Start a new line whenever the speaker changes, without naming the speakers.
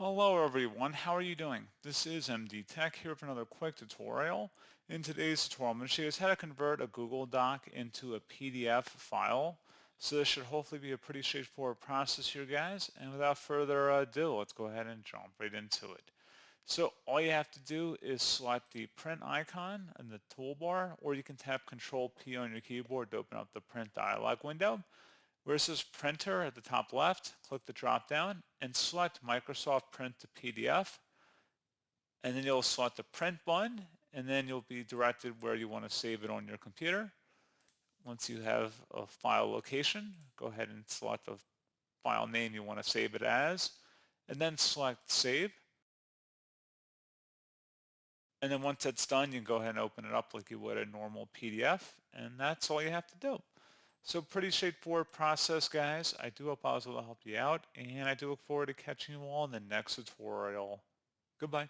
Hello everyone, how are you doing? This is MD Tech here for another quick tutorial. In today's tutorial, I'm going to show you how to convert a Google Doc into a PDF file. So this should hopefully be a pretty straightforward process here, guys. And without further ado, let's go ahead and jump right into it. So all you have to do is select the print icon in the toolbar, or you can tap Control P on your keyboard to open up the print dialog window. Where it says printer at the top left, click the drop down and select Microsoft Print to PDF. And then you'll select the print button, and then you'll be directed where you want to save it on your computer. Once you have a file location, go ahead and select the file name you want to save it as, and then select Save. And then once that's done, you can go ahead and open it up like you would a normal PDF, and that's all you have to do. So pretty straightforward process, guys. I do hope I was able to help you out, and I do look forward to catching you all in the next tutorial. Goodbye.